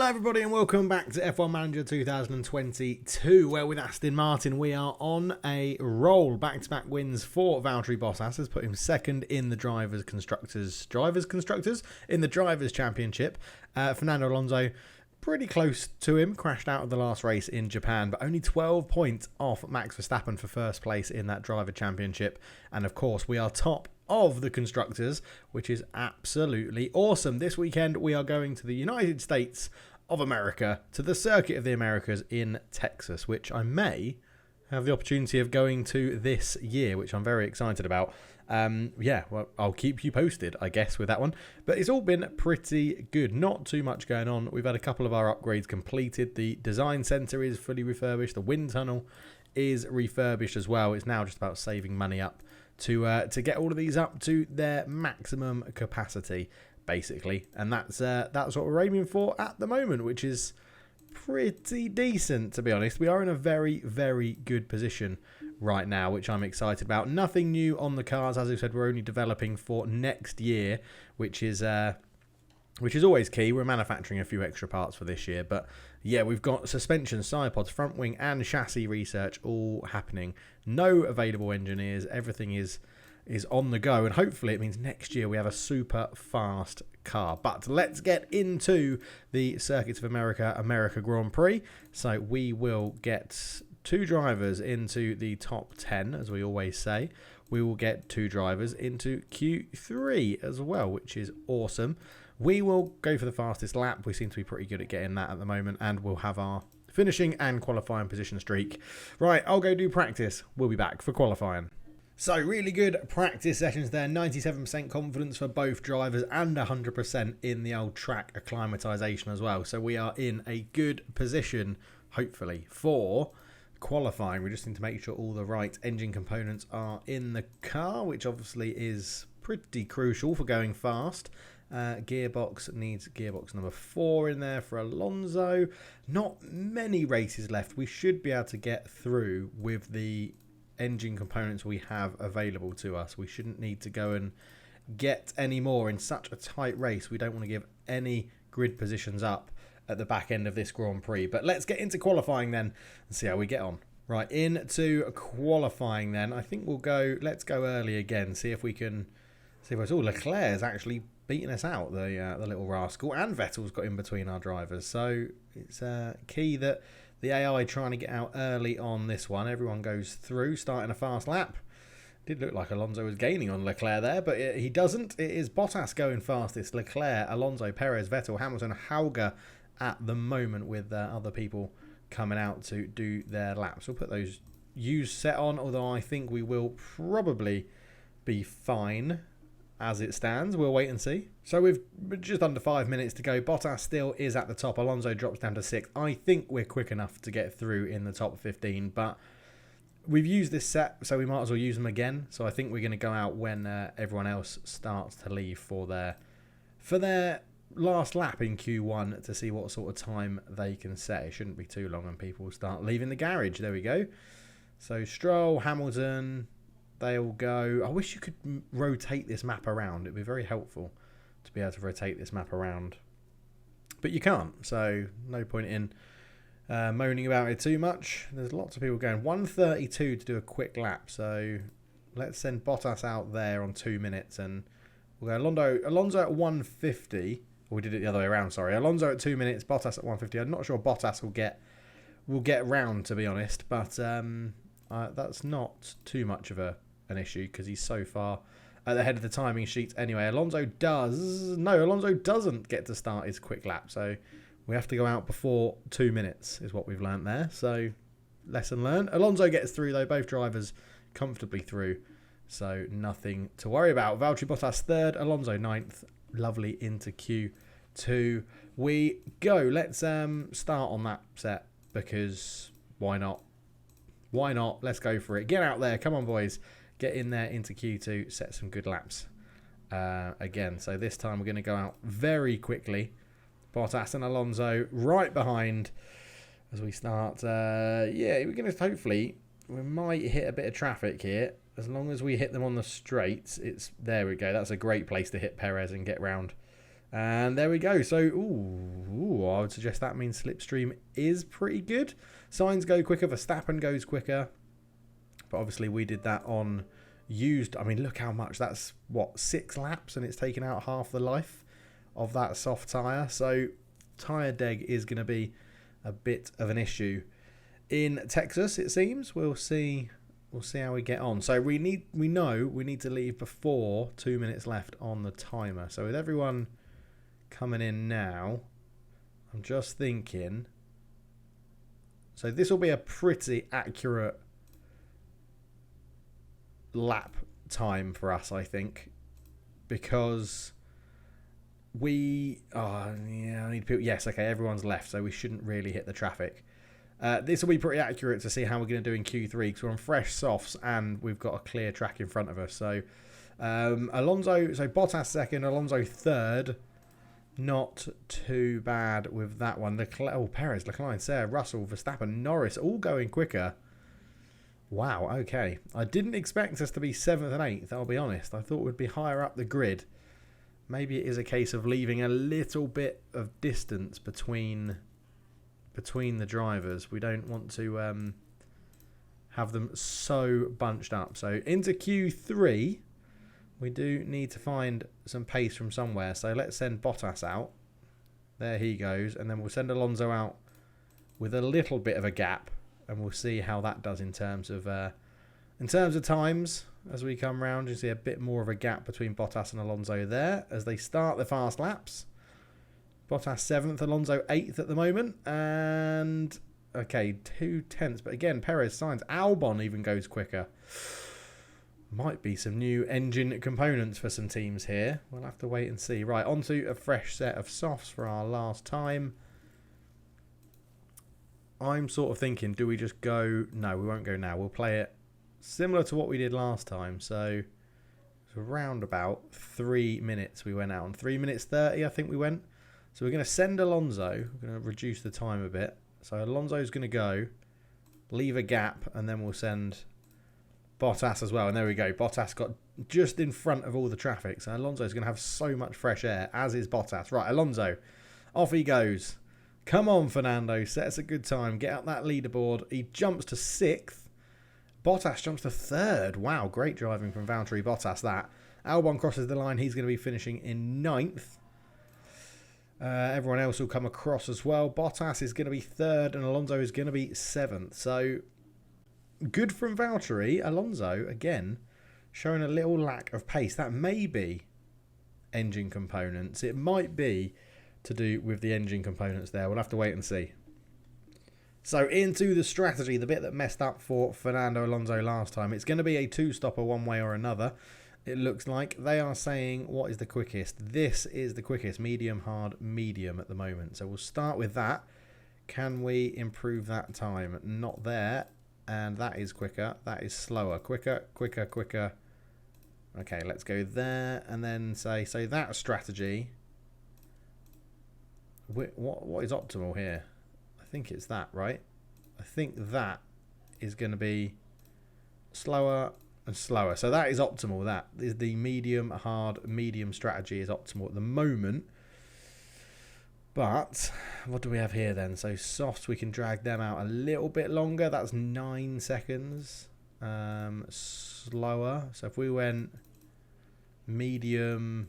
Hi everybody and welcome back to F1 Manager 2022, where with Aston Martin we are on a roll. Back-to-back wins for Valtteri Bottas has put him second in the Drivers' Constructors in the Drivers' Championship. Fernando Alonso pretty close to him, crashed out of the last race in Japan, but only 12 points off Max Verstappen for first place in that Driver Championship. And of course we are top of the Constructors, which is absolutely awesome. This weekend we are going to the United States of America, to the Circuit of the Americas in Texas, which I may have the opportunity of going to this year, which I'm very excited about. Well, I'll keep you posted, I guess, with that one. But it's all been pretty good. Not too much going on. We've had a couple of our upgrades completed. The design centre is fully refurbished. The wind tunnel is refurbished as well. It's now just about saving money up to get all of these up to their maximum capacity, basically. And that's what we're aiming for at the moment, which is pretty decent, to be honest. We are in a very, very good position right now, which I'm excited about. Nothing new on the cars. As I said, we're only developing for next year, which is always key. We're manufacturing a few extra parts for this year, but yeah, we've got suspension, side pods, front wing and chassis research all happening. No available engineers. Everything is on the go, and hopefully it means next year we have a super fast car. But let's get into the Circuit of America Grand Prix. So we will get 2 drivers into the top 10, as we always say. We will get 2 drivers into Q3 as well, which is awesome. We will go for the fastest lap. We seem to be pretty good at getting that at the moment, and we'll have our finishing and qualifying position streak. Right, I'll go do practice. We'll be back for qualifying. So really good practice sessions there. 97% confidence for both drivers and 100% in the old track acclimatization as well. So we are in a good position, hopefully, for qualifying. We just need to make sure all the right engine components are in the car, which obviously is pretty crucial for going fast. Gearbox needs gearbox number 4 in there for Alonso. Not many races left. We should be able to get through with the engine components we have available to us. We shouldn't need to go and get any more in such a tight race. We don't want to give any grid positions up at the back end of this Grand Prix. But let's get into qualifying then and see how we get on. Right, into qualifying then. I think let's go early again, see if we can see if it's all Leclerc's actually beating us out, the little rascal, and Vettel's got in between our drivers. So it's key that the AI trying to get out early on this one. Everyone goes through, starting a fast lap. Did look like Alonso was gaining on Leclerc there, but he doesn't. It is Bottas going fastest. Leclerc, Alonso, Perez, Vettel, Hamilton, Hauger at the moment, with other people coming out to do their laps. We'll put those U's set on, although I think we will probably be fine as it stands. We'll wait and see. So we've just under 5 minutes to go. Bottas still is at the top. Alonso drops down to 6th. I think we're quick enough to get through in the top 15, but we've used this set, so we might as well use them again. So I think we're going to go out when everyone else starts to leave for their last lap in Q1 to see what sort of time they can set. It shouldn't be too long and people will start leaving the garage. There we go. So Stroll, Hamilton, they'll go. I wish you could rotate this map around. It'd be very helpful to be able to rotate this map around. But you can't, so no point in moaning about it too much. There's lots of people going. 1:32 to do a quick lap, so let's send Bottas out there on 2 minutes, and we'll go Alonso at 1:50. Or we did it the other way around, sorry. Alonso at 2 minutes, Bottas at 1:50. I'm not sure Bottas will get round, to be honest, but that's not too much of an issue because he's so far at the head of the timing sheet anyway. Alonso doesn't get to start his quick lap, so we have to go out before 2 minutes is what we've learnt there. So lesson learned. Alonso gets through though, both drivers comfortably through, so nothing to worry about. Valtteri Bottas 3rd, Alonso 9th. Lovely into Q2 we go. Let's start on that set because why not? Why not? Let's go for it. Get out there. Come on, boys. Get in there into Q2. Set some good laps again. So this time we're going to go out very quickly. Bottas and Alonso right behind as we start. We're going to hopefully, we might hit a bit of traffic here. As long as we hit them on the straights, there we go. That's a great place to hit Perez and get round And there we go. So, I would suggest that means slipstream is pretty good. Signs go quicker, Verstappen goes quicker. But obviously we did that on used. I mean, look how much. That's, what, 6 laps? And it's taken out half the life of that soft tyre. So, tyre deg is going to be a bit of an issue. In Texas, it seems. We'll see how we get on. So, we know we need to leave before 2 minutes left on the timer. So, with everyone coming in now, I'm just thinking, so this will be a pretty accurate lap time for us, I think, because I need people. Yes, okay, everyone's left, so we shouldn't really hit the traffic. This will be pretty accurate to see how we're going to do in Q3 because we're on fresh softs and we've got a clear track in front of us. So Bottas second, Alonso third. Not too bad with that one. Perez, Leclerc, Sarah, Russell, Verstappen, Norris, all going quicker. Wow, okay. I didn't expect us to be 7th and 8th, I'll be honest. I thought we'd be higher up the grid. Maybe it is a case of leaving a little bit of distance between the drivers. We don't want to have them so bunched up. So into Q3... we do need to find some pace from somewhere. So let's send Bottas out. There he goes. And then we'll send Alonso out with a little bit of a gap. And we'll see how that does in terms of times. As we come round, you see a bit more of a gap between Bottas and Alonso there. As they start the fast laps. Bottas 7th, Alonso 8th at the moment. And, okay, 2/10. But again, Perez, Sainz, Albon even goes quicker. Might be some new engine components for some teams here. We'll have to wait and see. Right, onto a fresh set of softs for our last time. I'm sort of thinking, do we just go... No, we won't go now. We'll play it similar to what we did last time. So, it's around about 3 minutes we went out on. 3 minutes 30, I think we went. So, we're going to send Alonso. We're going to reduce the time a bit. So, Alonso's going to go, leave a gap, and then we'll send... Bottas as well, and there we go. Bottas got just in front of all the traffic, so Alonso's going to have so much fresh air, as is Bottas. Right, Alonso, off he goes. Come on, Fernando, set us a good time. Get up that leaderboard. He jumps to 6th. Bottas jumps to 3rd. Wow, great driving from Valtteri Bottas, that. Albon crosses the line. He's going to be finishing in 9th. Everyone else will come across as well. Bottas is going to be 3rd, and Alonso is going to be 7th. So... good from Valtteri. Alonso, again, showing a little lack of pace. That may be engine components. It might be to do with the engine components there. We'll have to wait and see. So into the strategy, the bit that messed up for Fernando Alonso last time. It's going to be a 2-stopper one way or another. It looks like they are saying what is the quickest. This is the quickest. Medium, hard, medium at the moment. So we'll start with that. Can we improve that time? Not there. And that is quicker. That is slower. Quicker, quicker, quicker. Okay, let's go there. And then say, so that strategy. What is optimal here? I think it's that, right? I think that is going to be slower and slower. So that is optimal. That is the medium, hard, medium strategy is optimal at the moment. But what do we have here then? So softs, we can drag them out a little bit longer. That's 9 seconds. Slower. So if we went medium,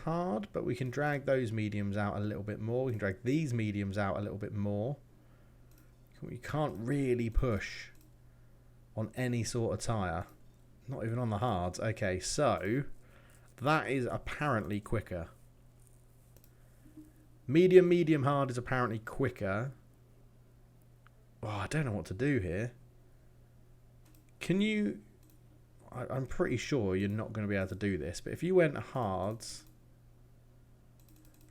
hard, but we can drag those mediums out a little bit more. We can drag these mediums out a little bit more. We can't really push on any sort of tyre. Not even on the hards. Okay, so that is apparently quicker. Medium, hard is apparently quicker. Oh, I don't know what to do here. Can you... I'm pretty sure you're not going to be able to do this, but if you went hards...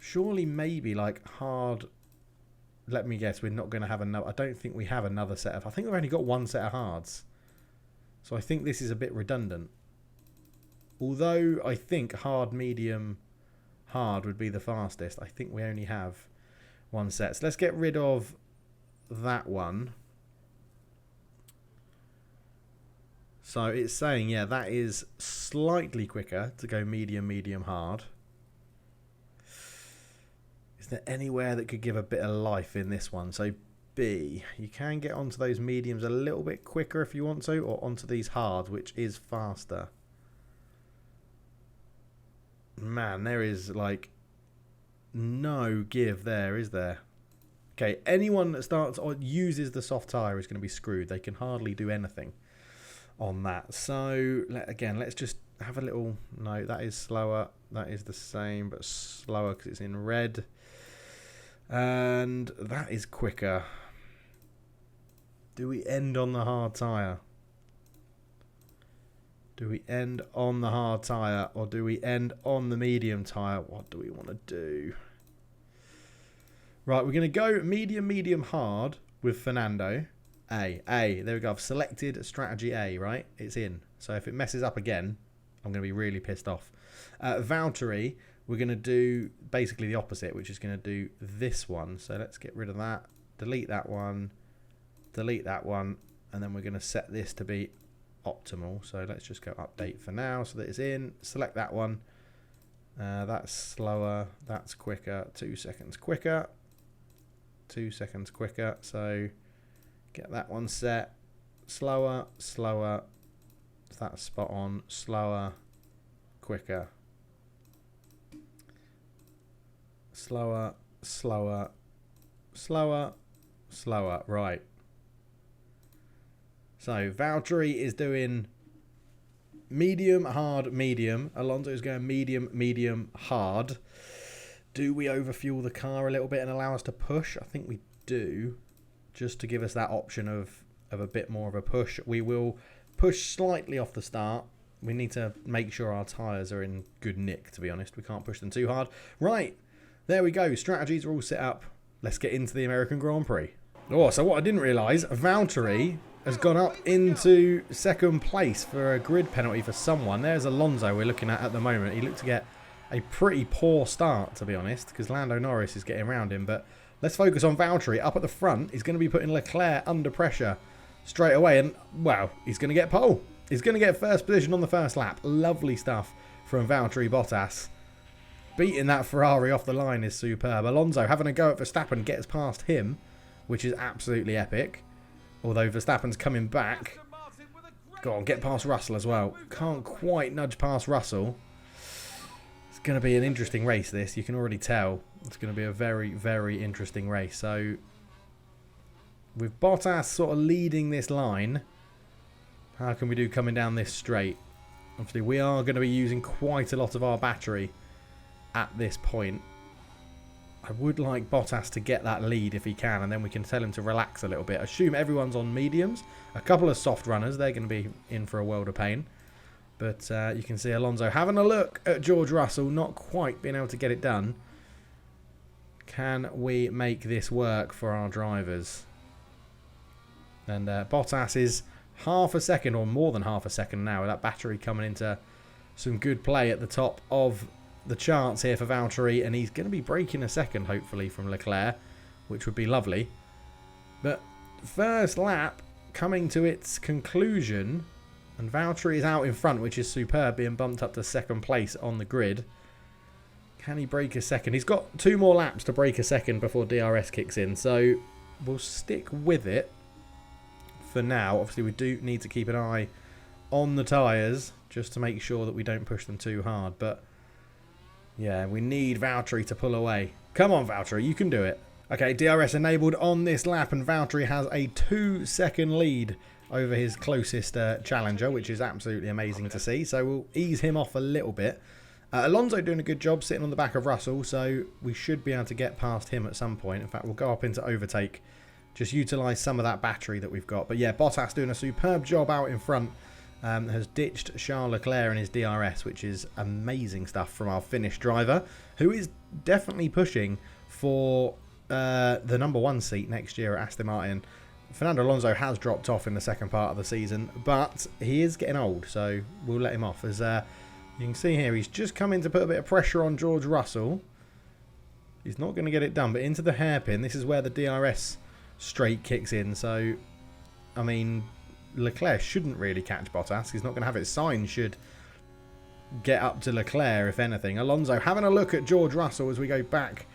surely maybe like hard... let me guess, we're not going to have another... I don't think we have another set of... I think we've only got one set of hards. So I think this is a bit redundant. Although I think hard, medium... hard would be the fastest. I think we only have one set. So let's get rid of that one. So it's saying, yeah, that is slightly quicker to go medium, medium, hard. Is there anywhere that could give a bit of life in this one? So B, you can get onto those mediums a little bit quicker if you want to, or onto these hard, which is faster. Man, there is like no give there, is there? Okay, anyone that starts or uses the soft tyre is going to be screwed. They can hardly do anything on that. So again, let's just have a little no, that is slower, that is the same but slower because it's in red, and that is quicker. Do we end on the hard tyre? Do we end on the hard tyre, or do we end on the medium tyre? What do we want to do? Right, we're going to go medium, medium, hard with Fernando. A. There we go. I've selected strategy A, right? It's in. So if it messes up again, I'm going to be really pissed off. Valtteri, we're going to do basically the opposite, which is going to do this one. So let's get rid of that. Delete that one. Delete that one. And then we're going to set this to be optimal. So let's just go update for now so that it's in. Select that one. That's slower. That's quicker. 2 seconds quicker. 2 seconds quicker. So get that one set. Slower, slower. That's spot on. Slower, quicker. Slower, slower, slower, slower. Right. So Valtteri is doing medium, hard, medium. Alonso is going medium, medium, hard. Do we overfuel the car a little bit and allow us to push? I think we do, just to give us that option of a bit more of a push. We will push slightly off the start. We need to make sure our tyres are in good nick, to be honest. We can't push them too hard. Right, there we go. Strategies are all set up. Let's get into the American Grand Prix. Oh, so what I didn't realise, Valtteri has gone up into second place for a grid penalty for someone. There's Alonso we're looking at the moment. He looked to get a pretty poor start, to be honest, because Lando Norris is getting around him. But let's focus on Valtteri. Up at the front, he's going to be putting Leclerc under pressure straight away. And, wow, he's going to get pole. He's going to get first position on the first lap. Lovely stuff from Valtteri Bottas. Beating that Ferrari off the line is superb. Alonso having a go at Verstappen gets past him, which is absolutely epic. Although Verstappen's coming back. Go on, get past Russell as well. Can't quite nudge past Russell. It's going to be an interesting race, this. You can already tell. It's going to be a very, very interesting race. So, with Bottas sort of leading this line, how can we do coming down this straight? Obviously, we are going to be using quite a lot of our battery at this point. I would like Bottas to get that lead if he can, and then we can tell him to relax a little bit. Assume everyone's on mediums. A couple of soft runners, they're going to be in for a world of pain. But you can see Alonso having a look at George Russell, not quite being able to get it done. Can we make this work for our drivers? And Bottas is half a second, or more than half a second now, with that battery coming into some good play at the top of the charts here for Valtteri, and he's going to be breaking a second, hopefully, from Leclerc, which would be lovely. But first lap coming to its conclusion, and Valtteri is out in front, which is superb, being bumped up to second place on the grid. Can he break a second? He's got 2 more laps to break a second before DRS kicks in, so we'll stick with it for now. Obviously, we do need to keep an eye on the tyres just to make sure that we don't push them too hard, but yeah, we need Valtteri to pull away. Come on, Valtteri, you can do it. Okay, DRS enabled on this lap, and Valtteri has a 2-second lead over his closest challenger, which is absolutely amazing to see. So we'll ease him off a little bit. Alonso doing a good job sitting on the back of Russell, so we should be able to get past him at some point. In fact, we'll go up into overtake. Just utilise some of that battery that we've got. But yeah, Bottas doing a superb job out in front. Has ditched Charles Leclerc in his DRS, which is amazing stuff from our Finnish driver, who is definitely pushing for the #1 seat next year at Aston Martin. Fernando Alonso has dropped off in the second part of the season, but he is getting old, so we'll let him off. As you can see here, he's just come in to put a bit of pressure on George Russell. He's not going to get it done, but into the hairpin. This is where the DRS straight kicks in, so, I mean, Leclerc shouldn't really catch Bottas. He's not going to have it. Sainz should get up to Leclerc, if anything. Alonso having a look at George Russell as we go back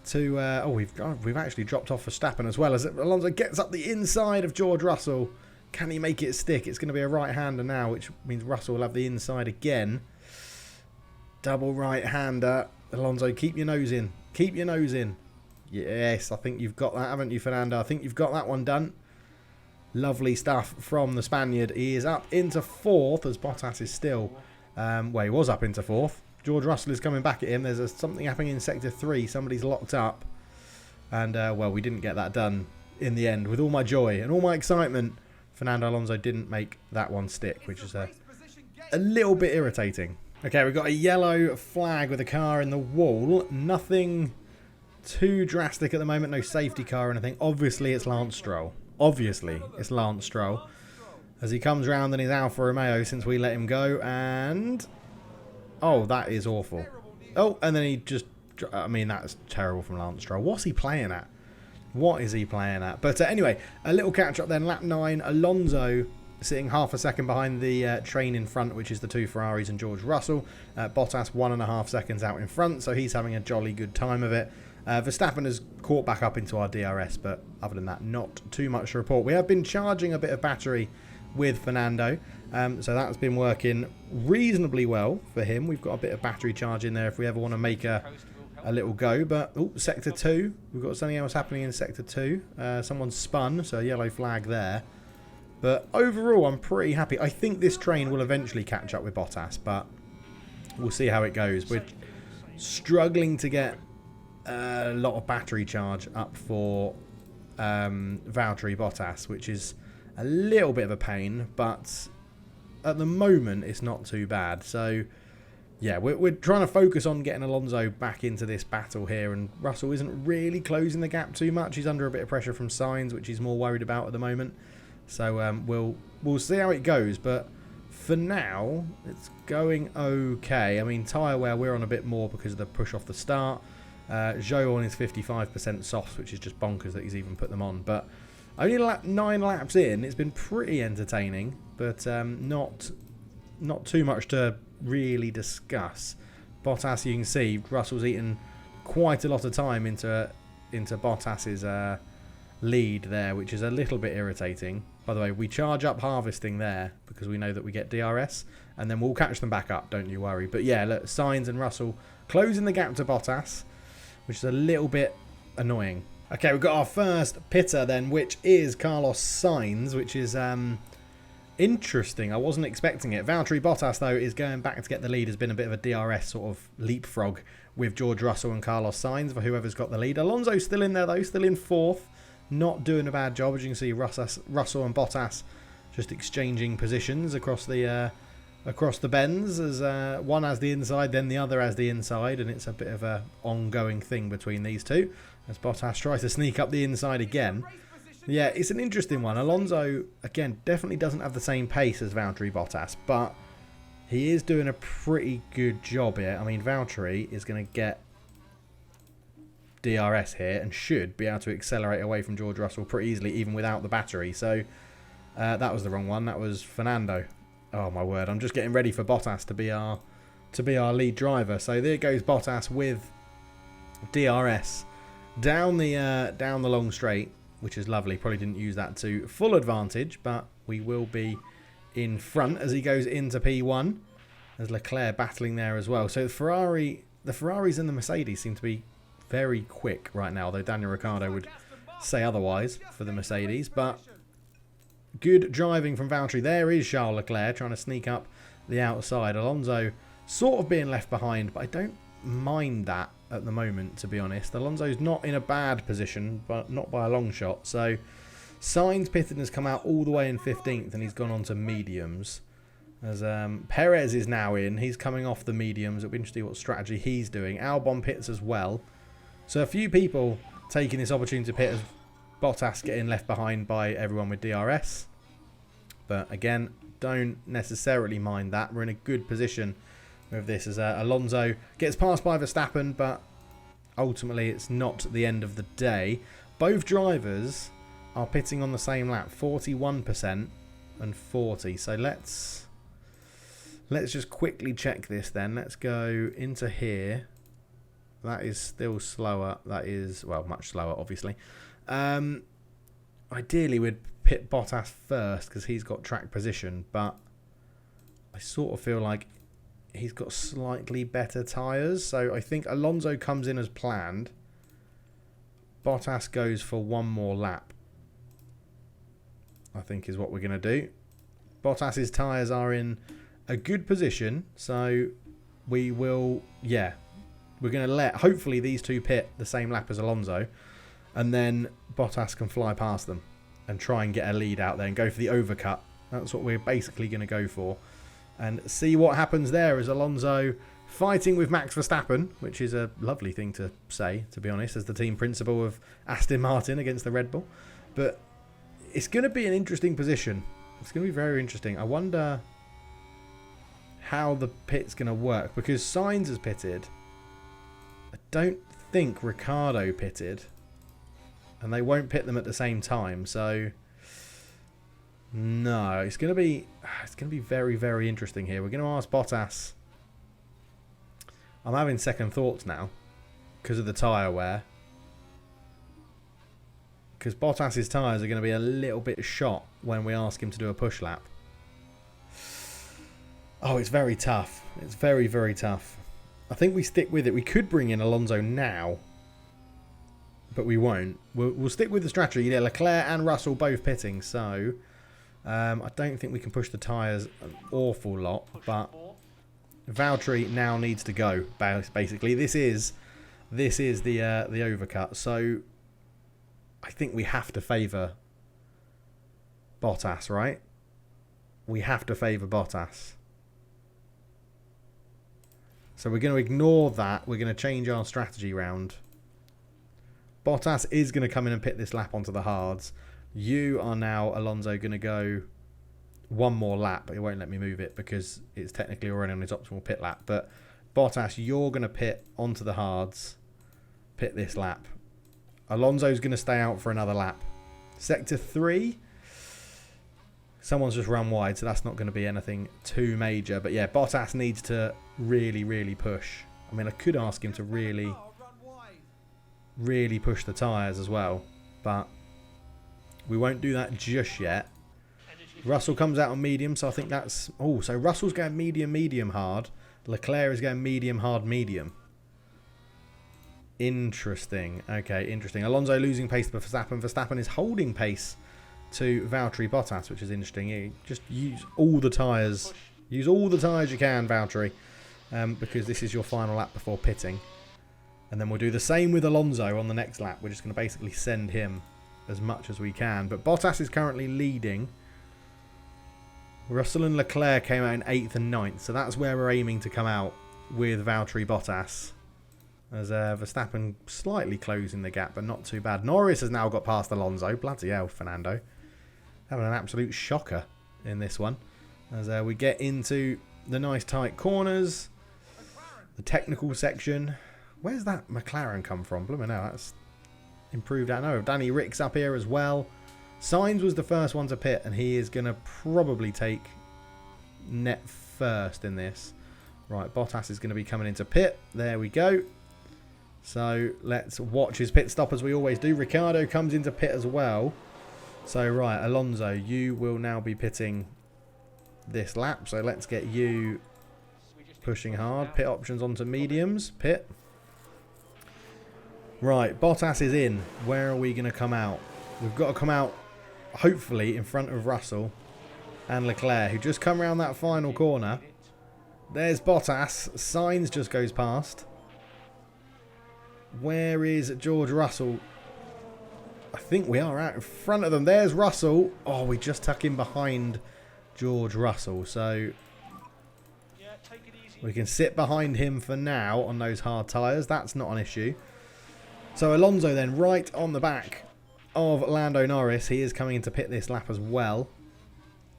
to... we've actually dropped off Verstappen as well. As Alonso gets up the inside of George Russell. Can he make it stick? It's going to be a right-hander now, which means Russell will have the inside again. Double right-hander. Alonso, keep your nose in. Keep your nose in. Yes, I think you've got that, haven't you, Fernando? I think you've got that one done. Lovely stuff from the Spaniard. He is up into 4th as Bottas is still... he was up into 4th. George Russell is coming back at him. There's something happening in Sector 3. Somebody's locked up. And, we didn't get that done in the end. With all my joy and all my excitement, Fernando Alonso didn't make that one stick, which is a little bit irritating. Okay, we've got a yellow flag with a car in the wall. Nothing too drastic at the moment. No safety car or anything. Obviously, it's Lance Stroll. Obviously, it's Lance Stroll. As he comes round in his Alfa Romeo since we let him go. And... oh, that is awful. Oh, and then he just... I mean, that's terrible from Lance Stroll. What's he playing at? What is he playing at? But anyway, a little catch-up then. Lap 9, Alonso sitting half a second behind the train in front, which is the 2 Ferraris and George Russell. Bottas 1.5 seconds out in front, so he's having a jolly good time of it. Verstappen has caught back up into our DRS, but other than that, not too much to report. We have been charging a bit of battery with Fernando, so that's been working reasonably well for him. We've got a bit of battery charge in there if we ever want to make a little go. But Sector 2, we've got something else happening in Sector 2. Someone's spun, so a yellow flag there. But overall, I'm pretty happy. I think this train will eventually catch up with Bottas, but we'll see how it goes. We're struggling to get a lot of battery charge up for Valtteri Bottas, which is a little bit of a pain, but at the moment it's not too bad. So yeah, we're trying to focus on getting Alonso back into this battle here, and Russell isn't really closing the gap too much. He's under a bit of pressure from Sainz, which he's more worried about at the moment. So we'll see how it goes, but for now it's going okay. I mean, tyre wear we're on a bit more because of the push off the start. Zhou on his 55% softs, which is just bonkers that he's even put them on. But only 9 laps in, it's been pretty entertaining, but not too much to really discuss. Bottas, you can see, Russell's eaten quite a lot of time into Bottas's lead there, which is a little bit irritating. By the way, we charge up harvesting there because we know that we get DRS, and then we'll catch them back up, don't you worry. But yeah, look, Sainz and Russell closing the gap to Bottas, which is a little bit annoying. Okay, we've got our first pitter then, which is Carlos Sainz, which is interesting. I wasn't expecting it. Valtteri Bottas, though, is going back to get the lead. Has been a bit of a DRS sort of leapfrog with George Russell and Carlos Sainz for whoever's got the lead. Alonso's still in there, though, still in 4th. Not doing a bad job. As you can see, Russell and Bottas just exchanging positions across the bends, as one has the inside, then the other has the inside, and it's a bit of a ongoing thing between these two as Bottas tries to sneak up the inside again. Yeah, it's an interesting one. Alonso, again, definitely doesn't have the same pace as Valtteri Bottas, but he is doing a pretty good job here. I mean, Valtteri is going to get DRS here and should be able to accelerate away from George Russell pretty easily, even without the battery. So that was the wrong one. That was Fernando. Oh my word! I'm just getting ready for Bottas to be our lead driver. So there goes Bottas with DRS down the long straight, which is lovely. Probably didn't use that to full advantage, but we will be in front as he goes into P1. There's Leclerc battling there as well. So the Ferraris and the Mercedes seem to be very quick right now, though Daniel Ricciardo would say otherwise for the Mercedes. But good driving from Valtteri. There is Charles Leclerc trying to sneak up the outside. Alonso sort of being left behind, but I don't mind that at the moment, to be honest. Alonso's not in a bad position, but not by a long shot. So Sainz pitted has come out all the way in 15th, and he's gone on to mediums. As Perez is now in. He's coming off the mediums. It'll be interesting what strategy he's doing. Albon pits as well. So a few people taking this opportunity to pit as Bottas getting left behind by everyone with DRS. But again, don't necessarily mind that. We're in a good position with this as Alonso gets passed by Verstappen, but ultimately it's not the end of the day. Both drivers are pitting on the same lap, 41%. and 40. So let's just quickly check this then. Let's go into here. That is still slower. That is, well, much slower, obviously. Ideally, we'd pit Bottas first because he's got track position, but I sort of feel like he's got slightly better tyres. So I think Alonso comes in as planned. Bottas goes for one more lap, I think is what we're going to do. Bottas's tyres are in a good position, so we will, yeah, we're going to let, hopefully these two pit the same lap as Alonso, and then Bottas can fly past them and try and get a lead out there and go for the overcut. That's what we're basically going to go for. And see what happens there as Alonso fighting with Max Verstappen, which is a lovely thing to say, to be honest, as the team principal of Aston Martin against the Red Bull. But it's going to be an interesting position. It's going to be very interesting. I wonder how the pit's going to work, because Sainz has pitted. I don't think Ricciardo pitted, and they won't pit them at the same time. So no, it's going to be very, very interesting here. We're going to ask Bottas. I'm having second thoughts now because of the tyre wear. Because Bottas's tyres are going to be a little bit shot when we ask him to do a push lap. Oh, it's very tough. It's very, very tough. I think we stick with it. We could bring in Alonso now, but we won't. We'll stick with the strategy. Yeah, Leclerc and Russell both pitting, so I don't think we can push the tyres an awful lot, but Valtteri now needs to go. Basically, this is the overcut. So I think we have to favour Bottas, right? We have to favour Bottas. So we're going to ignore that. We're going to change our strategy round. Bottas is going to come in and pit this lap onto the hards. You are now, Alonso, going to go one more lap. It won't let me move it because it's technically already on his optimal pit lap. But Bottas, you're going to pit onto the hards. Pit this lap. Alonso's going to stay out for another lap. Sector 3. Someone's just run wide, so that's not going to be anything too major. But yeah, Bottas needs to really, really push. I mean, I could ask him to really, really push the tyres as well. But we won't do that just yet. Russell comes out on medium, so I think that's... Oh, so Russell's going medium, medium, hard. Leclerc is going medium, hard, medium. Interesting. Okay, interesting. Alonso losing pace to Verstappen. Verstappen is holding pace to Valtteri Bottas, which is interesting. You just use all the tyres. Use all the tyres you can, Valtteri, because this is your final lap before pitting. And then we'll do the same with Alonso on the next lap. We're just going to basically send him as much as we can. But Bottas is currently leading. Russell and Leclerc came out in 8th and 9th, so that's where we're aiming to come out with Valtteri Bottas. As Verstappen slightly closing the gap, but not too bad. Norris has now got past Alonso. Bloody hell, Fernando. Having an absolute shocker in this one. As we get into the nice tight corners. The technical section. Where's that McLaren come from? Blooming hell, that's improved out. No, Danny Rick's up here as well. Sainz was the first one to pit, and he is going to probably take net first in this. Right, Bottas is going to be coming into pit. There we go. So let's watch his pit stop as we always do. Ricciardo comes into pit as well. So right, Alonso, you will now be pitting this lap. So let's get you pushing hard. Pit options onto mediums. Pit. Right, Bottas is in. Where are we going to come out? We've got to come out, hopefully, in front of Russell and Leclerc, who just come around that final corner. There's Bottas. Sainz just goes past. Where is George Russell? I think we are out in front of them. There's Russell. Oh, we just tuck in behind George Russell. So we can sit behind him for now on those hard tyres. That's not an issue. So Alonso then right on the back of Lando Norris. He is coming into pit this lap as well.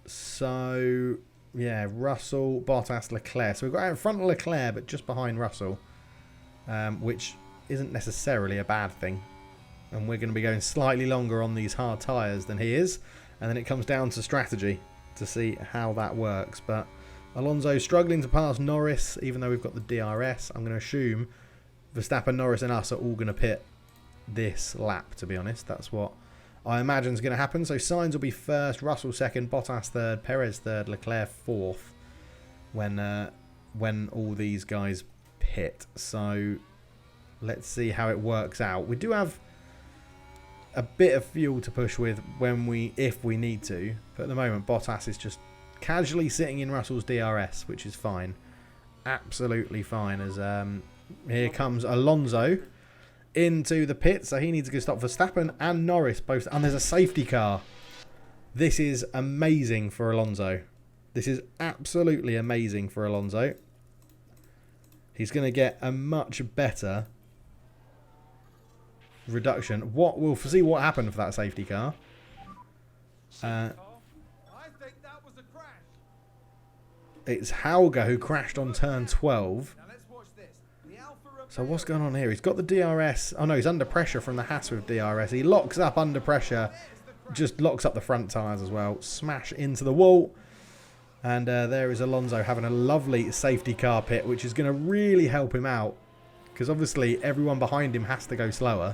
So yeah, Russell, Bottas, Leclerc. So we've got out in front of Leclerc, but just behind Russell, which isn't necessarily a bad thing. And we're going to be going slightly longer on these hard tyres than he is. And then it comes down to strategy. to see how that works. But Alonso struggling to pass Norris, even though we've got the DRS. I'm going to assume Verstappen, Norris and us are all going to pit this lap, to be honest. That's what I imagine is going to happen. So Sainz will be first, Russell second, Bottas third, Perez third, Leclerc fourth when all these guys pit. So let's see how it works out. We do have a bit of fuel to push with if we need to. But at the moment, Bottas is just casually sitting in Russell's DRS, which is fine. Absolutely fine. As here comes Alonso into the pit, so he needs to go stop Verstappen and Norris both. And there's a safety car. This is amazing for Alonso. This is absolutely amazing for Alonso. He's going to get a much better reduction. We'll see what happened for that safety car. I think that was a crash. It's Hauger who crashed on turn 12. So what's going on here? He's got the DRS. Oh no, he's under pressure from the Haas with DRS. He locks up under pressure. Just locks up the front tyres as well. Smash into the wall. And there is Alonso having a lovely safety car pit, which is going to really help him out. Because obviously everyone behind him has to go slower.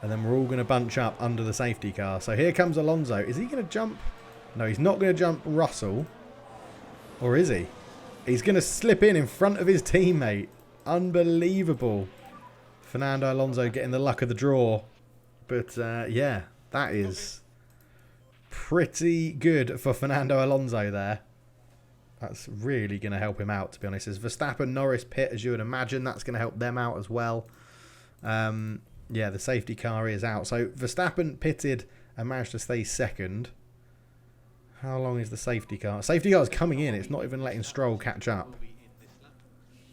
And then we're all going to bunch up under the safety car. So here comes Alonso. Is he going to jump? No, he's not going to jump Russell. Or is he? He's going to slip in front of his teammate. Unbelievable. Fernando Alonso getting the luck of the draw. But yeah, that is pretty good for Fernando Alonso there. That's really going to help him out, to be honest. As Verstappen, Norris pit, as you would imagine, that's going to help them out as well. Yeah, the safety car is out. So Verstappen pitted and managed to stay second. How long is the safety car? Safety car is coming in. It's not even letting Stroll catch up.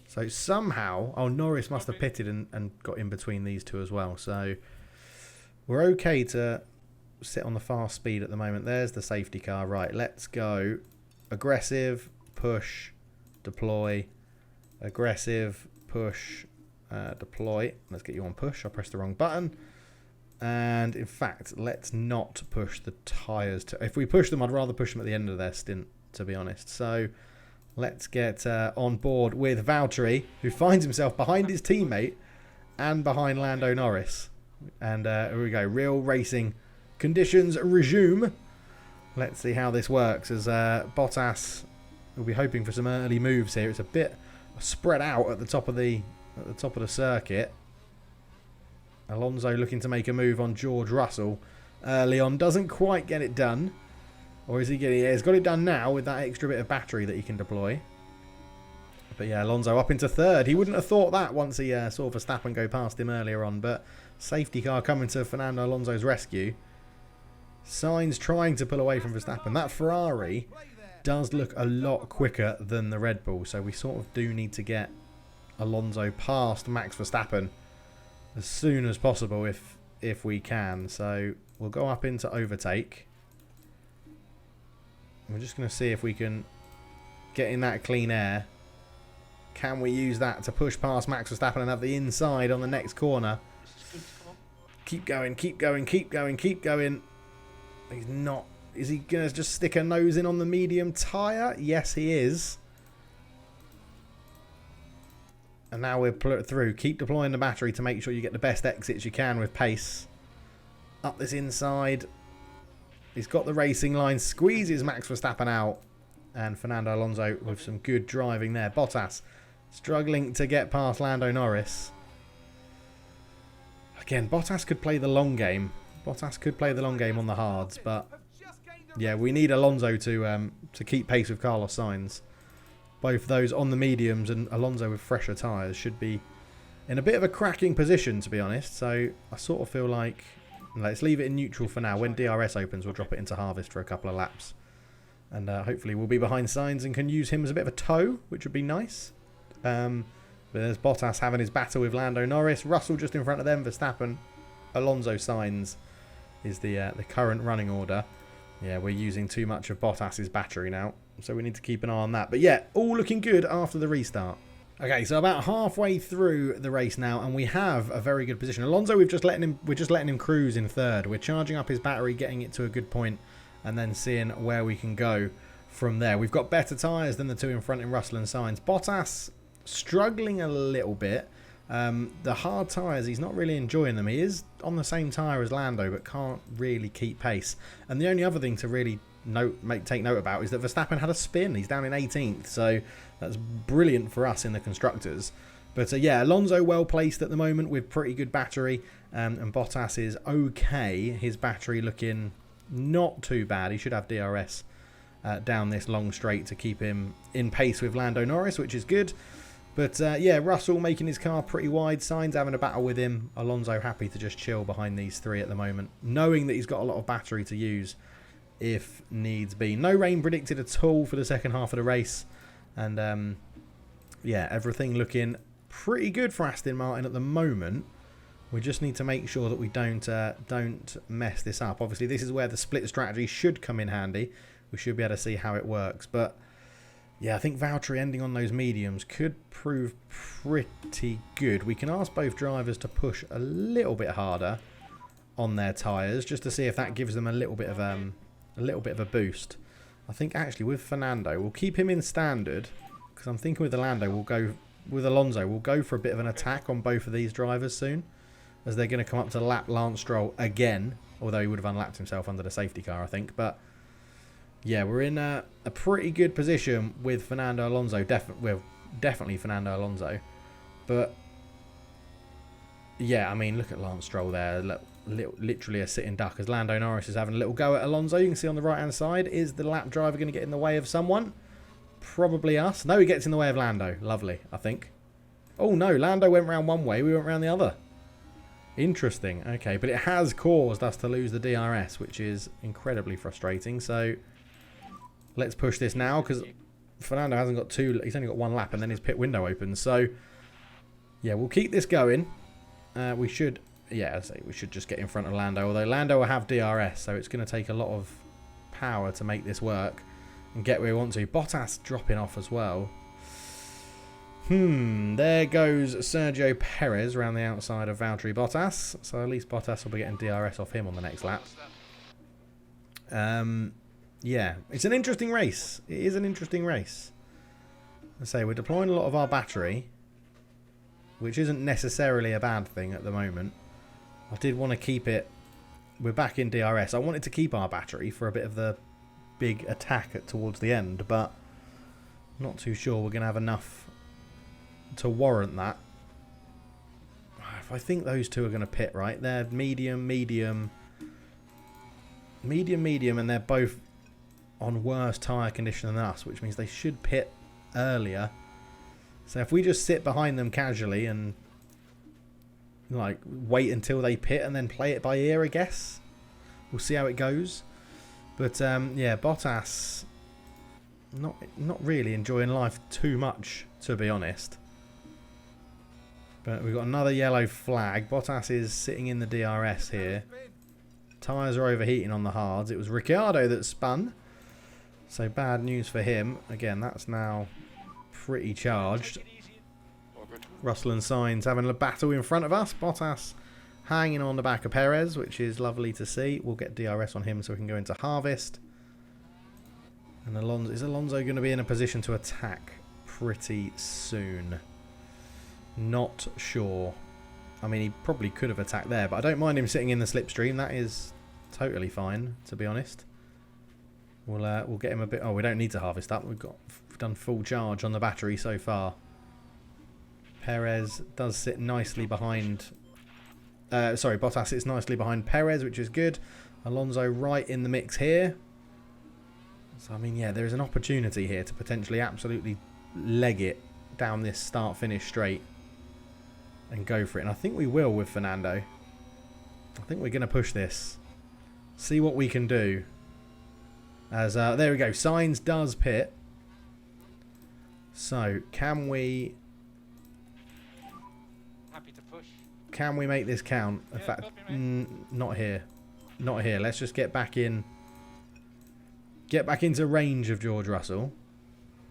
So somehow... Oh, Norris must have pitted and got in between these two as well. So we're okay to sit on the fast speed at the moment. There's the safety car. Right, let's go. Aggressive, push, deploy. Aggressive, push, deploy. Let's get you on push. I pressed the wrong button. And in fact, let's not push the tyres. If we push them, I'd rather push them at the end of their stint, to be honest. So let's get on board with Valtteri, who finds himself behind his teammate and behind Lando Norris. And here we go. Real racing conditions resume. Let's see how this works as Bottas will be hoping for some early moves here. It's a bit spread out at the top of the circuit. Alonso looking to make a move on George Russell early on. Doesn't quite get it done. Or is he getting it? Yeah, he's got it done now with that extra bit of battery that he can deploy. But yeah, Alonso up into third. He wouldn't have thought that once he saw Verstappen go past him earlier on. But safety car coming to Fernando Alonso's rescue. Sainz trying to pull away from Verstappen. That Ferrari does look a lot quicker than the Red Bull. So we sort of do need to get Alonso past Max Verstappen as soon as possible if we can. So we'll go up into overtake. We're just going to see if we can get in that clean air. Can we use that to push past Max Verstappen and have the inside on the next corner? Keep going, keep going, keep going, keep going. He's not. Is he going to just stick a nose in on the medium tyre? Yes, he is. And now we're through. Keep deploying the battery to make sure you get the best exits you can with pace. Up this inside. He's got the racing line. Squeezes Max Verstappen out. And Fernando Alonso with some good driving there. Bottas struggling to get past Lando Norris. Again, Bottas could play the long game. Bottas could play the long game on the hards. But yeah, we need Alonso to keep pace with Carlos Sainz. Both those on the mediums and Alonso with fresher tyres should be in a bit of a cracking position, to be honest. So I sort of feel like let's leave it in neutral for now. When DRS opens, we'll drop it into harvest for a couple of laps. And hopefully we'll be behind Sainz and can use him as a bit of a tow, which would be nice. But there's Bottas having his battle with Lando Norris. Russell just in front of them. Verstappen, Alonso, Sainz is the current running order. Yeah, we're using too much of Bottas's battery now. So we need to keep an eye on that. But yeah, all looking good after the restart. Okay, so about halfway through the race now, and we have a very good position. Alonso, we're just letting him cruise in third. We're charging up his battery, getting it to a good point. and then seeing where we can go from there. We've got better tyres than the two in front in Russell and Sainz. Bottas struggling a little bit. The hard tyres, he's not really enjoying them. He is on the same tyre as Lando, but can't really keep pace. And the only other thing to really take note about is that Verstappen had a spin. He's down in 18th, so that's brilliant for us in the constructors. But yeah, Alonso well placed at the moment with pretty good battery, and Bottas is okay. His battery looking not too bad. He should have DRS down this long straight to keep him in pace with Lando Norris, which is good. But yeah, Russell making his car pretty wide. Sainz having a battle with him. Alonso happy to just chill behind these three at the moment, knowing that he's got a lot of battery to use if needs be. No rain predicted at all for the second half of the race. And yeah, everything looking pretty good for Aston Martin at the moment. We just need to make sure that we don't mess this up. Obviously, this is where the split strategy should come in handy. We should be able to see how it works. But yeah, I think Valtteri ending on those mediums could prove pretty good. We can ask both drivers to push a little bit harder on their tyres, just to see if that gives them a little bit of a boost. I think actually with Fernando, we'll keep him in standard, because I'm thinking with Alonso, we'll go for a bit of an attack on both of these drivers soon, as they're going to come up to lap Lance Stroll again, although he would have unlapped himself under the safety car, I think. But yeah, we're in a pretty good position with Fernando Alonso. Definitely Fernando Alonso. But yeah, I mean, look at Lance Stroll there. Literally a sitting duck as Lando Norris is having a little go at Alonso. You can see on the right-hand side, is the lap driver going to get in the way of someone? Probably us. No, he gets in the way of Lando. Lovely, I think. Oh no, Lando went round one way, we went round the other. Interesting. Okay, but it has caused us to lose the DRS, which is incredibly frustrating. So let's push this now, because Fernando hasn't got he's only got one lap, and then his pit window opens. So yeah, we'll keep this going. We should just get in front of Lando, although Lando will have DRS, so it's going to take a lot of power to make this work and get where we want to. Bottas dropping off as well. There goes Sergio Perez around the outside of Valtteri Bottas, so at least Bottas will be getting DRS off him on the next lap. Yeah, it's an interesting race. It is an interesting race. I say we're deploying a lot of our battery, which isn't necessarily a bad thing at the moment. I did want to keep it. We're back in DRS. I wanted to keep our battery for a bit of the big attack towards the end, but not too sure we're going to have enough to warrant that. I think those two are going to pit, right? They're medium, and they're both on worse tyre condition than us, which means they should pit earlier. So if we just sit behind them casually and like wait until they pit and then play it by ear, I guess we'll see how it goes. But yeah, Bottas not really enjoying life too much, to be honest. But we've got another yellow flag. Bottas is sitting in the DRS here. Tyres are overheating on the hards. It was Ricciardo that spun, so bad news for him. Again, that's now pretty charged. Russell and Sainz having a battle in front of us. Bottas hanging on the back of Perez, which is lovely to see. We'll get DRS on him so we can go into harvest. And is Alonso going to be in a position to attack pretty soon? Not sure. I mean, he probably could have attacked there, but I don't mind him sitting in the slipstream. That is totally fine, to be honest. We'll get him a bit. Oh, we don't need to harvest up. We've done full charge on the battery so far. Perez does sit nicely behind. Bottas sits nicely behind Perez, which is good. Alonso right in the mix here. So I mean, yeah, there is an opportunity here to potentially absolutely leg it down this start-finish straight and go for it. And I think we will with Fernando. I think we're going to push this. See what we can do. As there we go. Sainz does pit. So can we make this count? In fact, not here. Not here. Let's just get back in. Get back into range of George Russell.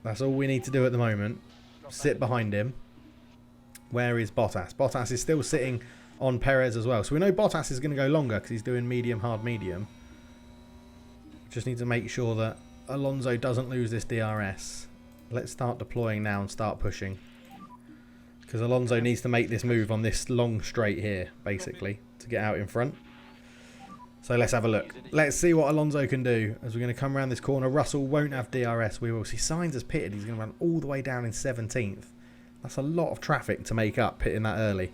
That's all we need to do at the moment. Sit behind him. Where is Bottas? Bottas is still sitting on Perez as well. So we know Bottas is going to go longer because he's doing medium, hard, medium. Just need to make sure that Alonso doesn't lose this DRS. Let's start deploying now and start pushing. Because Alonso needs to make this move on this long straight here, basically, to get out in front. So let's have a look. Let's see what Alonso can do as we're going to come around this corner. Russell won't have DRS. We will see Sainz has pitted. He's going to run all the way down in 17th. That's a lot of traffic to make up pitting that early.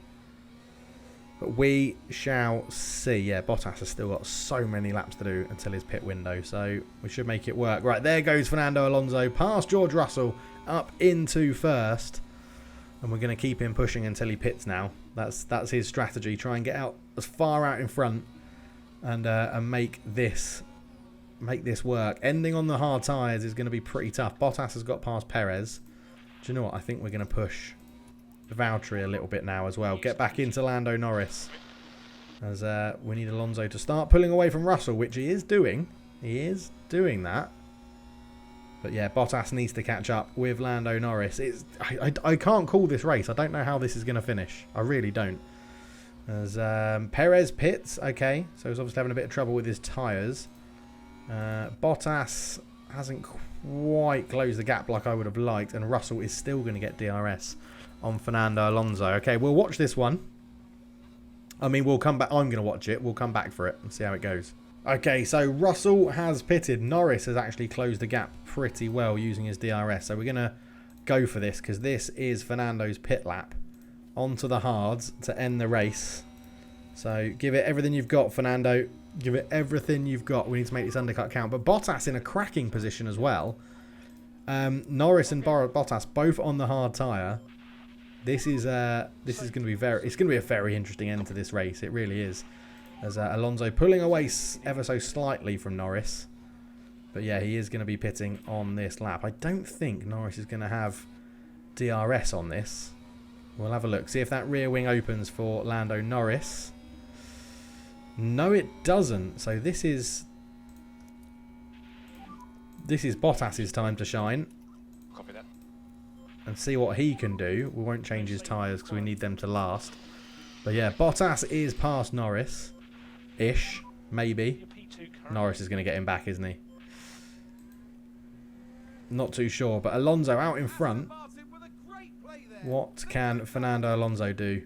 But we shall see. Yeah, Bottas has still got so many laps to do until his pit window. So we should make it work. Right, there goes Fernando Alonso past George Russell up into first. And we're going to keep him pushing until he pits now. That's his strategy. Try and get out as far out in front and make this work. Ending on the hard tyres is going to be pretty tough. Bottas has got past Perez. Do you know what? I think we're going to push Valtteri a little bit now as well. Get back into Lando Norris. As we need Alonso to start pulling away from Russell, which he is doing. He is doing that. But yeah, Bottas needs to catch up with Lando Norris. I can't call this race. I don't know how this is going to finish. I really don't. As Perez pits. Okay, so he's obviously having a bit of trouble with his tyres. Bottas hasn't quite closed the gap like I would have liked. And Russell is still going to get DRS on Fernando Alonso. Okay, we'll watch this one. I mean, we'll come back. I'm going to watch it. We'll come back for it and see how it goes. Okay, so Russell has pitted. Norris has actually closed the gap pretty well using his DRS. So we're going to go for this because this is Fernando's pit lap. Onto the hards to end the race. So give it everything you've got, Fernando. Give it everything you've got. We need to make this undercut count. But Bottas in a cracking position as well. Norris and Bottas both on the hard tyre. This is going to be a very interesting end to this race. It really is. As Alonso pulling away ever so slightly from Norris. But yeah, he is going to be pitting on this lap. I don't think Norris is going to have DRS on this. We'll have a look. See if that rear wing opens for Lando Norris. No, it doesn't. So this is Bottas's time to shine. Copy that. And see what he can do. We won't change his tyres because we need them to last. But yeah, Bottas is past Norris. Ish, maybe. Norris is going to get him back, isn't he? Not too sure. But Alonso out in front. What can Fernando Alonso do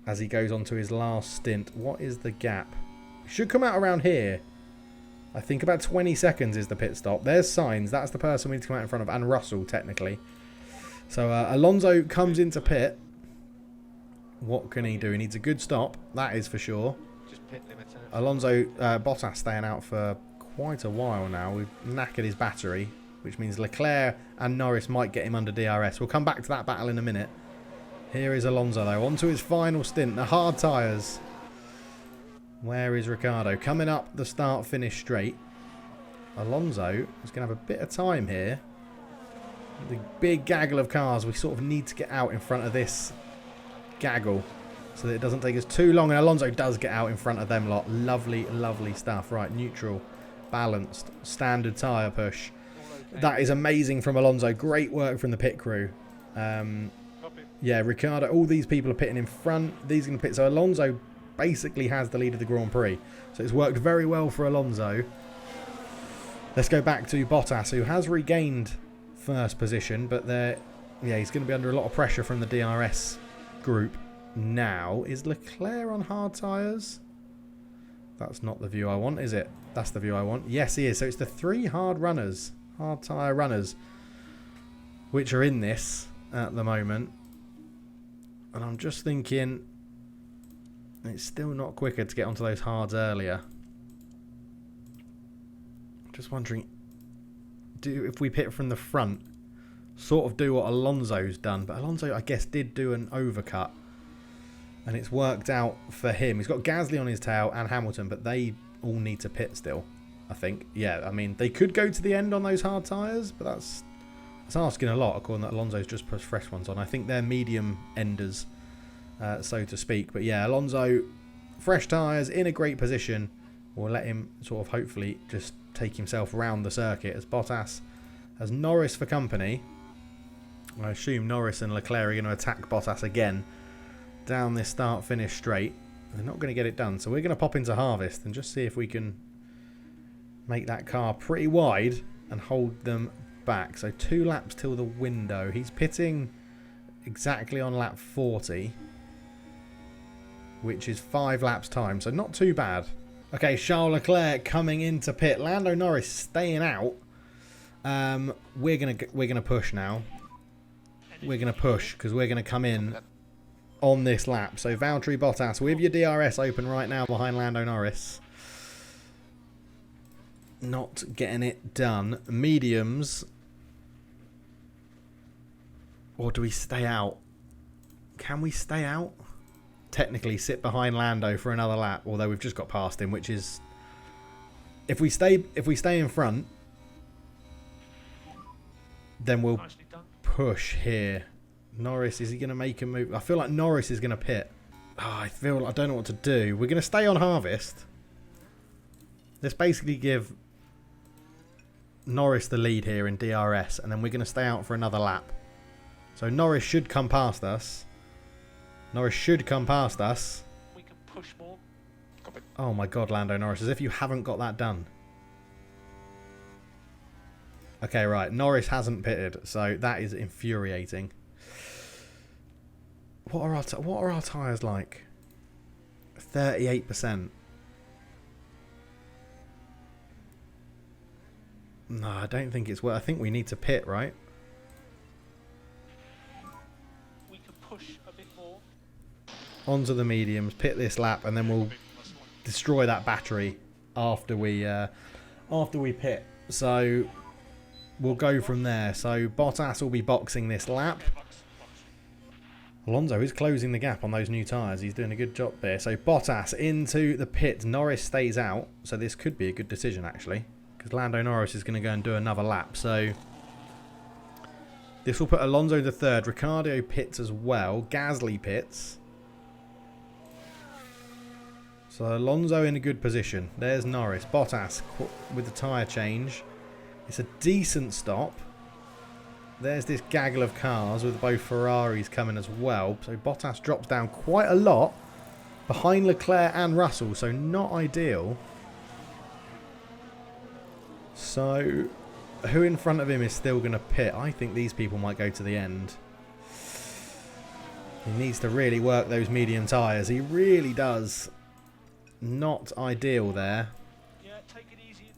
as he goes on to his last stint? What is the gap? Should come out around here. I think about 20 seconds is the pit stop. There's Sainz. That's the person we need to come out in front of. And Russell, technically. So Alonso comes into pit. What can he do? He needs a good stop. That is for sure. Alonso, Bottas staying out for quite a while now. We've knackered his battery, which means Leclerc and Norris might get him under DRS. We'll come back to that battle in a minute. Here is Alonso, though, on to his final stint. The hard tyres. Where is Ricciardo? Coming up the start-finish straight. Alonso is going to have a bit of time here. The big gaggle of cars. We sort of need to get out in front of this gaggle so that it doesn't take us too long. And Alonso does get out in front of them lot. Lovely, lovely stuff. Right, neutral, balanced, standard tyre push. That is amazing from Alonso. Great work from the pit crew. Yeah, Ricciardo, all these people are pitting in front. These are going to pit. So Alonso basically has the lead of the Grand Prix. So it's worked very well for Alonso. Let's go back to Bottas, who has regained first position. But he's going to be under a lot of pressure from the DRS group now. Is Leclerc on hard tyres? That's not the view I want, is it? That's the view I want. Yes, he is. So it's the three hard tyre runners, which are in this at the moment. And I'm just thinking it's still not quicker to get onto those hards earlier. I'm just wondering, if we pit from the front, sort of do what Alonso's done. But Alonso, I guess, did do an overcut. And it's worked out for him. He's got Gasly on his tail and Hamilton, but they all need to pit still, I think. Yeah, I mean, they could go to the end on those hard tyres, but that's asking a lot, according that Alonso's just put fresh ones on. I think they're medium enders, so to speak. But yeah, Alonso, fresh tyres, in a great position. We'll let him sort of hopefully just take himself around the circuit as Bottas has Norris for company. I assume Norris and Leclerc are going to attack Bottas again down this start-finish straight. They're not going to get it done. So we're going to pop into harvest and just see if we can make that car pretty wide and hold them back. So 2 laps till the window. He's pitting exactly on lap 40, which is 5 laps time, so not too bad. Okay, Charles Leclerc coming into pit. Lando Norris staying out. We're gonna push now. We're gonna push because we're gonna come in on this lap. So Valtteri Bottas with your DRS open right now behind Lando Norris. Not getting it done. Mediums. Or do we stay out? Can we stay out? Technically sit behind Lando for another lap, although we've just got past him, which is, if we stay in front, then we'll push here. Norris, is he going to make a move? I feel like Norris is going to pit. Oh, I don't know what to do. We're going to stay on harvest. Let's basically give Norris the lead here in DRS, and then we're going to stay out for another lap. So Norris should come past us. Norris should come past us. We can push more. Oh my god, Lando Norris, as if you haven't got that done. Okay, right. Norris hasn't pitted, so that is infuriating. What are our tyres like? 38%. No, I don't think it's worth. I think we need to pit, right? We can push a bit more. Onto the mediums, pit this lap, and then we'll destroy that battery after we pit. So we'll go from there. So Bottas will be boxing this lap. Alonso is closing the gap on those new tyres. He's doing a good job there. So Bottas into the pit. Norris stays out. So this could be a good decision, actually, because Lando Norris is going to go and do another lap. So this will put Alonso to third. Ricciardo pits as well. Gasly pits. So Alonso in a good position. There's Norris. Bottas with the tyre change. It's a decent stop. There's this gaggle of cars with both Ferraris coming as well. So Bottas drops down quite a lot behind Leclerc and Russell. So not ideal. So who in front of him is still going to pit? I think these people might go to the end. He needs to really work those medium tyres. He really does. Not ideal there. Yeah, take it easy.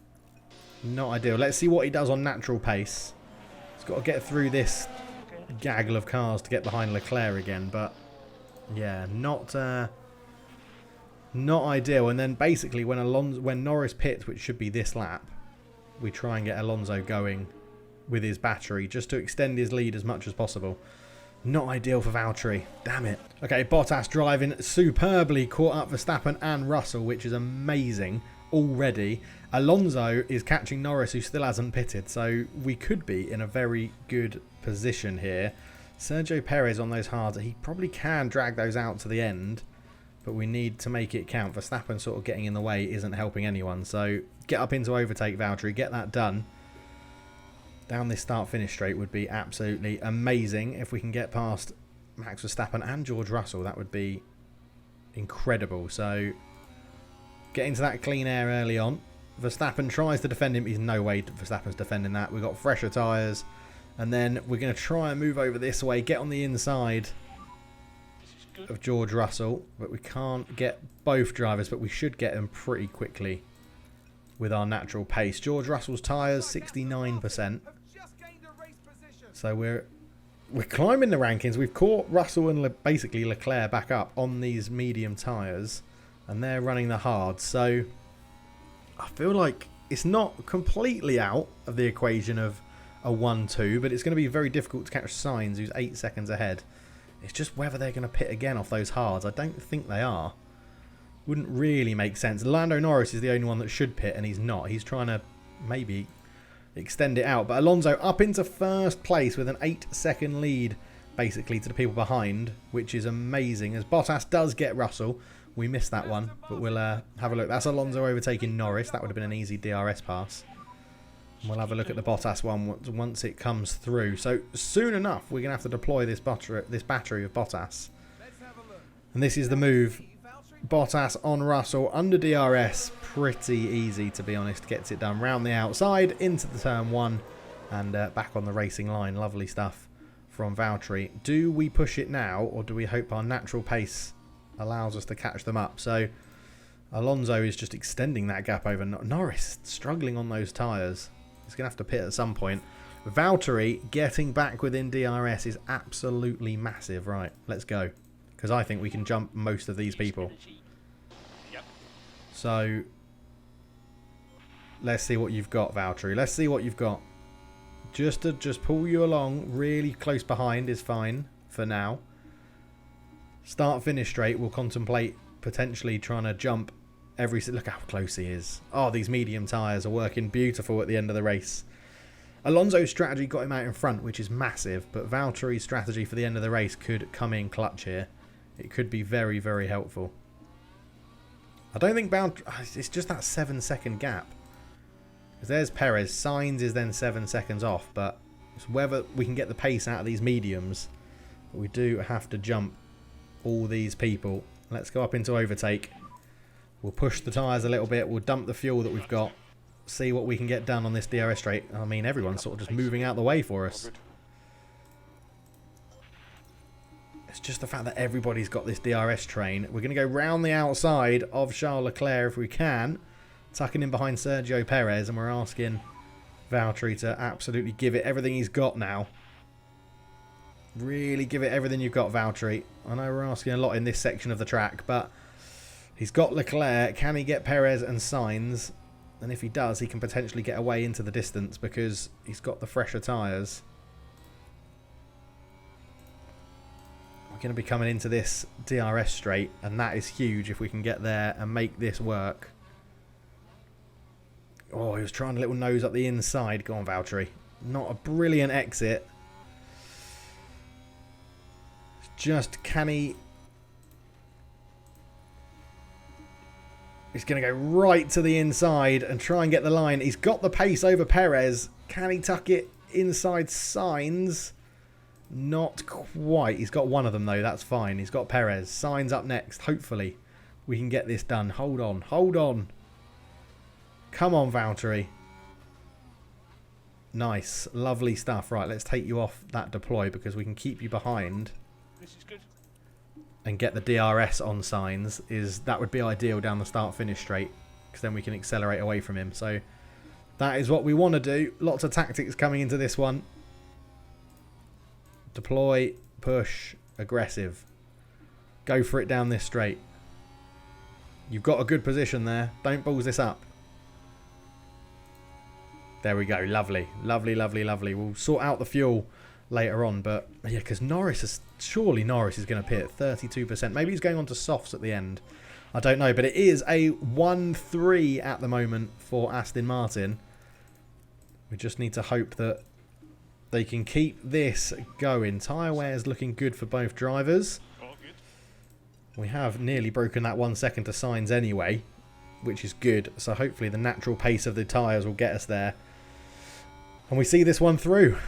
Not ideal. Let's see what he does on natural pace. He's got to get through this gaggle of cars to get behind Leclerc again. But yeah, not ideal. And then basically when Norris pits, which should be this lap, we try and get Alonso going with his battery just to extend his lead as much as possible. Not ideal for Valtteri. Damn it. Okay, Bottas driving superbly. Caught up Verstappen and Russell, which is amazing already. Alonso is catching Norris, who still hasn't pitted. So we could be in a very good position here. Sergio Perez on those hards. He probably can drag those out to the end, but we need to make it count. Verstappen sort of getting in the way isn't helping anyone. So get up into overtake, Valtteri. Get that done. Down this start-finish straight would be absolutely amazing. If we can get past Max Verstappen and George Russell, that would be incredible. So get into that clean air early on. Verstappen tries to defend him. He's no way Verstappen's defending that. We've got fresher tyres. And then we're going to try and move over this way. Get on the inside of George Russell. But we can't get both drivers. But we should get them pretty quickly with our natural pace. George Russell's tyres, 69%. So we're climbing the rankings. We've caught Russell and basically Leclerc back up on these medium tyres, and they're running the hard. So I feel like it's not completely out of the equation of a 1-2, but it's going to be very difficult to catch Sainz, who's 8 seconds ahead. It's just whether they're going to pit again off those hards. I don't think they are. Wouldn't really make sense. Lando Norris is the only one that should pit, and he's not. He's trying to maybe extend it out. But Alonso up into first place with an 8-second lead, basically, to the people behind, which is amazing. As Bottas does get Russell. We missed that one, but we'll have a look. That's Alonso overtaking Norris. That would have been an easy DRS pass. And we'll have a look at the Bottas one once it comes through. So soon enough, we're going to have to deploy this battery of Bottas. And this is the move Bottas on Russell under DRS. Pretty easy, to be honest. Gets it done round the outside into the turn 1 and back on the racing line. Lovely stuff from Valtteri. Do we push it now, or do we hope our natural pace allows us to catch them up? So Alonso is just extending that gap over Norris, struggling on those tyres. He's going to have to pit at some point. Valtteri getting back within DRS is absolutely massive. Right, let's go. Because I think we can jump most of these people. Yep. So let's see what you've got, Valtteri. Let's see what you've got. Just pull you along really close behind is fine for now. Start finish straight. We'll contemplate potentially trying to jump every... Look how close he is. Oh, these medium tyres are working beautiful at the end of the race. Alonso's strategy got him out in front, which is massive, but Valtteri's strategy for the end of the race could come in clutch here. It could be very, very helpful. I don't think it's just that 7-second gap. Because there's Perez. Sainz is then 7 seconds off, but it's whether we can get the pace out of these mediums. But we do have to jump all these people. Let's go up into overtake. We'll push the tyres a little bit. We'll dump the fuel that we've got. See what we can get done on this DRS straight. I mean, everyone's sort of just moving out the way for us. It's just the fact that everybody's got this DRS train. We're going to go round the outside of Charles Leclerc if we can. Tucking in behind Sergio Perez. And we're asking Valtteri to absolutely give it everything he's got now. Really give it everything you've got, Valtteri. I know we're asking a lot in this section of the track, but he's got Leclerc. Can he get Perez and Sainz? And if he does, he can potentially get away into the distance because he's got the fresher tyres. We're going to be coming into this DRS straight, and that is huge if we can get there and make this work. Oh, he was trying a little nose up the inside. Go on, Valtteri. Not a brilliant exit. Just can he... He's going to go right to the inside and try and get the line. He's got the pace over Perez. Can he tuck it inside Sainz? Not quite. He's got one of them, though. That's fine. He's got Perez. Sainz up next. Hopefully, we can get this done. Hold on. Hold on. Come on, Valtteri. Nice. Lovely stuff. Right, let's take you off that deploy because we can keep you behind. This is good. And get the DRS on Sainz. That would be ideal down the start-finish straight. Because then we can accelerate away from him. So that is what we want to do. Lots of tactics coming into this one. Deploy, push, aggressive. Go for it down this straight. You've got a good position there. Don't balls this up. There we go. Lovely. Lovely, lovely, lovely. We'll sort out the fuel later on. But yeah, because surely Norris is going to pit 32%. Maybe he's going on to softs at the end. I don't know. But it is a 1-3 at the moment for Aston Martin. We just need to hope that they can keep this going. Tyre wear is looking good for both drivers. Oh, good. We have nearly broken that 1 second to Sainz anyway, which is good. So hopefully the natural pace of the tyres will get us there. And we see this one through.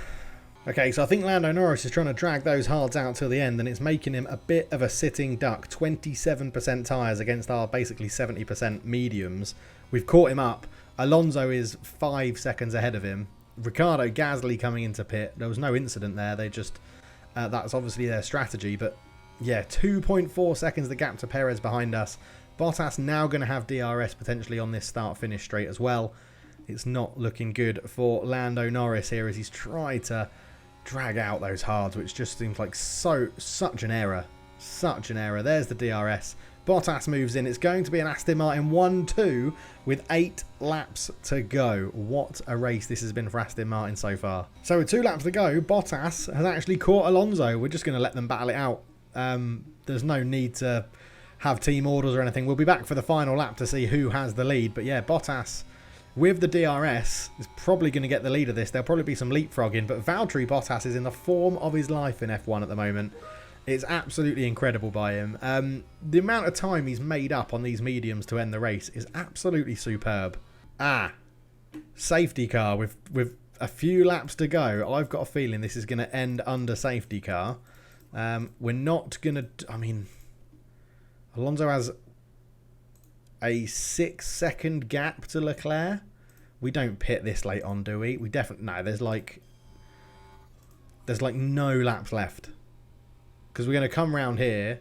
Okay, so I think Lando Norris is trying to drag those hards out till the end, and it's making him a bit of a sitting duck. 27% tyres against our basically 70% mediums. We've caught him up. Alonso is 5 seconds ahead of him. Ricciardo, Gasly coming into pit. There was no incident there. They just... that's obviously their strategy. But yeah, 2.4 seconds the gap to Perez behind us. Bottas now going to have DRS potentially on this start-finish straight as well. It's not looking good for Lando Norris here as he's tried to drag out those hards, which just seems like such an error. Such an error. There's the DRS. Bottas moves in. It's going to be an Aston Martin 1-2 with 8 laps to go. What a race this has been for Aston Martin so far. So with 2 laps to go, Bottas has actually caught Alonso. We're just going to let them battle it out. There's no need to have team orders or anything. We'll be back for the final lap to see who has the lead. But yeah, Bottas with the DRS is probably going to get the lead of this. There'll probably be some leapfrogging. But Valtteri Bottas is in the form of his life in F1 at the moment. It's absolutely incredible by him. The amount of time he's made up on these mediums to end the race is absolutely superb. Safety car with a few laps to go. I've got a feeling this is going to end under safety car. We're not going to... I mean, Alonso has a 6-second gap to Leclerc. We don't pit this late on, do we? We definitely... No, there's like no laps left. Because we're going to come round here.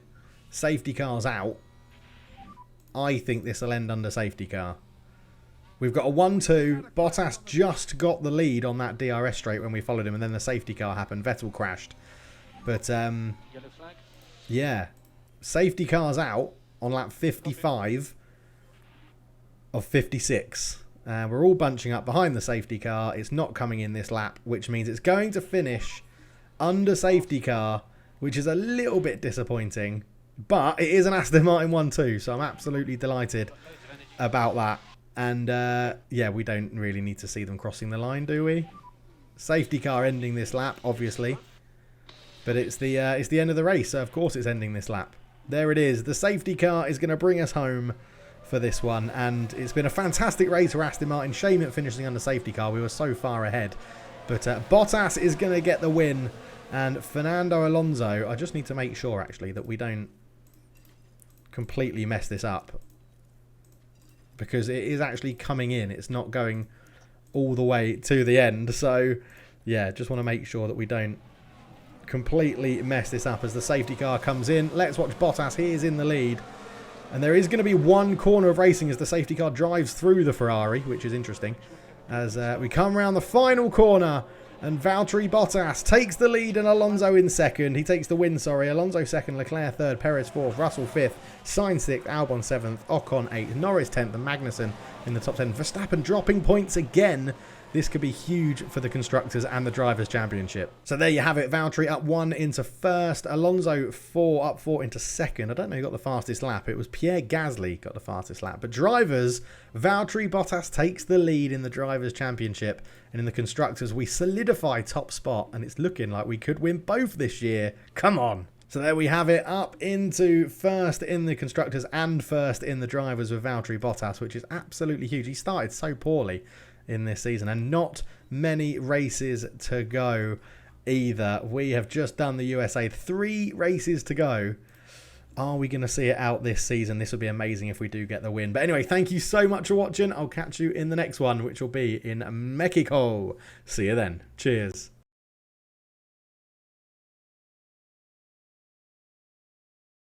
Safety car's out. I think this will end under safety car. We've got a 1-2. Bottas just got the lead on that DRS straight when we followed him, and then the safety car happened. Vettel crashed. But, Yellow flag. yeah. Safety car's out on lap 55 of 56. We're all bunching up behind the safety car. It's not coming in this lap, which means it's going to finish under safety car, which is a little bit disappointing. But it is an Aston Martin 1-2, so I'm absolutely delighted about that. And, yeah, we don't really need to see them crossing the line, do we? Safety car ending this lap, obviously. But it's the end of the race, so of course it's ending this lap. There it is. The safety car is going to bring us home for this one. And it's been a fantastic race for Aston Martin. Shame it finishing under safety car. We were so far ahead. But Bottas is going to get the win. And Fernando Alonso, I just need to make sure, actually, that we don't completely mess this up. Because it is actually coming in. It's not going all the way to the end. So, yeah, just want to make sure that we don't completely mess this up as the safety car comes in. Let's watch Bottas. He is in the lead. And there is going to be one corner of racing as the safety car drives through the Ferrari, which is interesting. As we come around the final corner. And Valtteri Bottas takes the lead and Alonso in second. He takes the win, sorry. Alonso second, Leclerc third, Perez fourth, Russell fifth, Sainz sixth, Albon seventh, Ocon eighth, Norris 10th, and Magnussen in the top 10. Verstappen dropping points again. This could be huge for the Constructors and the Drivers' Championship. So there you have it. Valtteri up 1 into first. Alonso up 4 into second. I don't know who got the fastest lap. It was Pierre Gasly got the fastest lap. But Drivers, Valtteri Bottas takes the lead in the Drivers' Championship. And in the Constructors, we solidify top spot. And it's looking like we could win both this year. Come on. So there we have it, up into first in the Constructors and first in the Drivers with Valtteri Bottas, which is absolutely huge. He started so poorly in this season and not many races to go either. We have just done the USA, 3 races to go. Are we going to see it out this season? This would be amazing if we do get the win. But anyway, thank you so much for watching. I'll catch you in the next one, which will be in Mexico. See you then. Cheers.